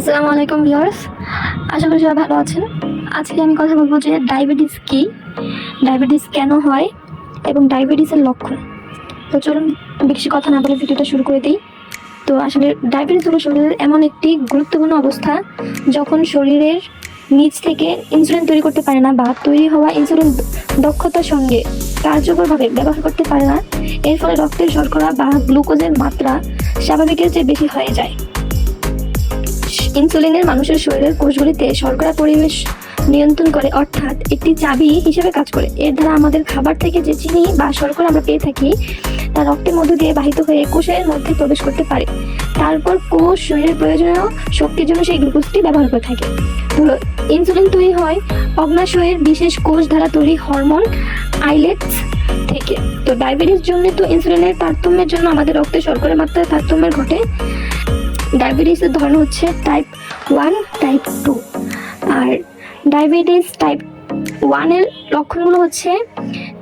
আসসালামু আলাইকুম ভিউয়ার্স, আশা করি সবাই ভালো আছেন। আজকে আমি কথা বলবো যে ডায়াবেটিস কি, ডায়াবেটিস কেন হয় এবং ডায়াবেটিসের লক্ষণ। তো চলুন বেশি কথা না বলে ভিডিওটা শুরু করে দিই। তো আসলে ডায়াবেটিস হলো শরীরের এমন একটি গুরুত্বপূর্ণ অবস্থা যখন শরীরের নিজ থেকে ইনসুলিন তৈরি করতে পারে না বা তৈরি হওয়া ইনসুলিন দক্ষতার সঙ্গে কার্যকরভাবে ব্যবহার করতে পারে না। এর ফলে রক্তের শর্করা বা গ্লুকোজের মাত্রা স্বাভাবিকের চেয়ে বেশি হয়ে যায়। ইনসুলিনের মানুষের শরীরের কোষগুলিতে শর্করা পরিবেশ নিয়ন্ত্রণ করে, অর্থাৎ একটি চাবি হিসেবে কাজ করে। এর দ্বারা আমাদের খাবার থেকে যে চিনি বা শর্করা আমরা পেয়ে থাকি তা রক্তের মধ্য দিয়ে বাহিত হয়ে কোষের মধ্যে প্রবেশ করতে পারে। তারপর কোষ শরীরের প্রয়োজনীয় শক্তির জন্য সেই গ্লুকোজটি ব্যবহার করে থাকে। তো ইনসুলিন তৈরি হয় অগ্নাশয়ের বিশেষ কোষ দ্বারা তৈরি হরমোন আইলেটস থেকে। তো ডায়াবেটিস জন্য তো ইনসুলিনের তারতম্যের জন্য আমাদের রক্তে শর্করার মাত্রায় তারতম্য ঘটে। ডায়াবেটিসের ধরন হচ্ছে টাইপ 1, টাইপ 2। আর ডায়াবেটিস টাইপ 1 এর লক্ষণগুলো হচ্ছে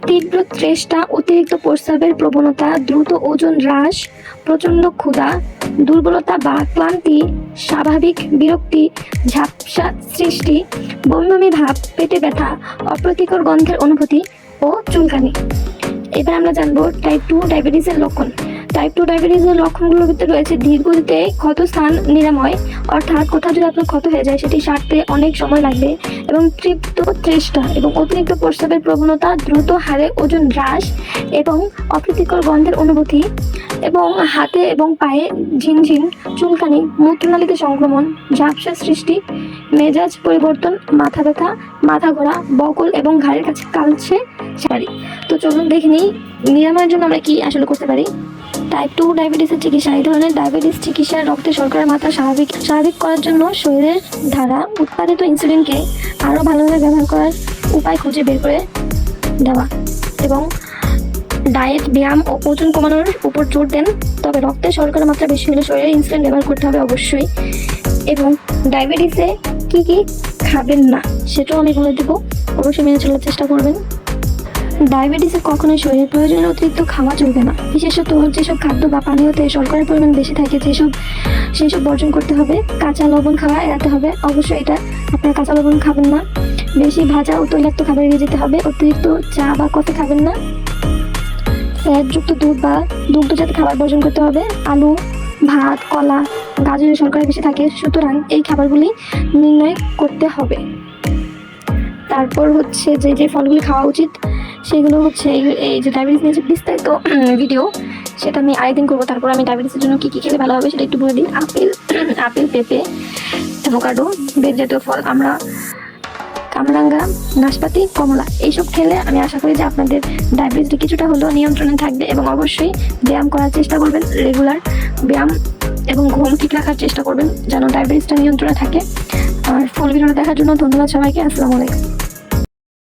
তীব্র তৃষ্ণা, অতিরিক্ত প্রস্রাবের প্রবণতা, দ্রুত ওজন হ্রাস, প্রচণ্ড ক্ষুধা, দুর্বলতা বা ক্লান্তি, স্বাভাবিক বিরক্তি, ঝাপসা সৃষ্টি, বমি ভাব, পেটে ব্যথা, অপ্রীতিকর গন্ধের অনুভূতি ও চুলকানি। এবার আমরা জানবো টাইপ 2 ডায়াবেটিসের লক্ষণ। টাইপ 2 ডায়াবেটিসের লক্ষণগুলোর ভিতরে রয়েছে দীর্ঘদিতে ক্ষত স্থান নিরাময়, অর্থাৎ কোথাও যদি আপনার ক্ষত হয়ে যায় সেটি সারতে অনেক সময় লাগবে, এবং তীব্র তৃষ্ণা এবং অতিরিক্ত প্রস্রাবের প্রবণতা, দ্রুত হারে ওজন হ্রাস এবং অপ্রীতিকর গন্ধের অনুভূতি, এবং হাতে এবং পায়ে ঝিনঝিন, চুলকানি, মূত্রনালীতে সংক্রমণ, ঝাপসা সৃষ্টি, মেজাজ পরিবর্তন, মাথা ব্যথা, মাথা ঘোরা, বগল এবং ঘাড়ের কাছে কালচে পারি। তো চলুন দেখে নিই নিরাময়ের জন্য আমরা কি আসলে করতে পারি। টাইপ 2 ডায়াবেটিসের চিকিৎসা। এই ধরনের ডায়াবেটিস চিকিৎসা রক্তে শর্করার মাত্রা স্বাভাবিক করার জন্য শরীরের দ্বারা উৎপাদিত ইনসুলিনকে আরও ভালোভাবে ব্যবহার করার উপায় খুঁজে বের করে দেওয়া, এবং ডায়েট, ব্যায়াম ও ওজন কমানোর উপর জোর দেন। তবে রক্তে শর্করার মাত্রা বেশি হলে শরীরে ইনসুলিন ব্যবহার করতে হবে অবশ্যই। এবং ডায়াবেটিসে কি কি খাবেন না সেটাও আমি বলে দেবো, অবশ্যই মেনে চলার চেষ্টা করবেন। ডায়াবেটিসে কখনোই শরীরের প্রয়োজনের অতিরিক্ত খাওয়া চলবে না। বিশেষত যেসব খাদ্য বা পানীয়তে শর্করার পরিমাণ বেশি থাকে সেসব বর্জন করতে হবে। কাঁচা লবণ খাওয়া এড়াতে হবে, অবশ্যই এটা আপনারা কাঁচা লবণ খাবেন না। বেশি ভাজা ও তৈলাক্ত খাবার এড়িয়ে যেতে হবে। অতিরিক্ত চা বা কফি খাবেন না। ফ্যাটযুক্ত দুধ বা দুগ্ধজাত খাবার বর্জন করতে হবে। আলু, ভাত, কলা, গাজরে শর্করা বেশি থাকে, সুতরাং এই খাবারগুলি নির্ণয় করতে হবে। তারপর হচ্ছে যে ফলগুলি খাওয়া উচিত সেগুলো হচ্ছে এই যে ডায়াবেটিস নিয়ে যে বিস্তারিত ভিডিও, সেটা আমি আরেকদিন করবো। তারপর আমি ডায়াবেটিসের জন্য কী কী খেলে ভালো হবে সেটা একটু বলে দিই। আপেল, পেঁপে, অ্যাভোকাডো, বেল জাতীয় ফল, কামরাঙ্গা, নাশপাতি, কমলা, এইসব খেলে আমি আশা করি যে আপনাদের ডায়াবেটিসটা কিছুটা হলেও নিয়ন্ত্রণে থাকবে। এবং অবশ্যই ব্যায়াম করার চেষ্টা করবেন, রেগুলার ব্যায়াম এবং ঘুম ঠিক রাখার চেষ্টা করবেন যেন ডায়াবেটিসটা নিয়ন্ত্রণে থাকে। আর ফুল ভিডিওটা দেখার জন্য ধন্যবাদ সবাইকে। আসসালামু আলাইকুম।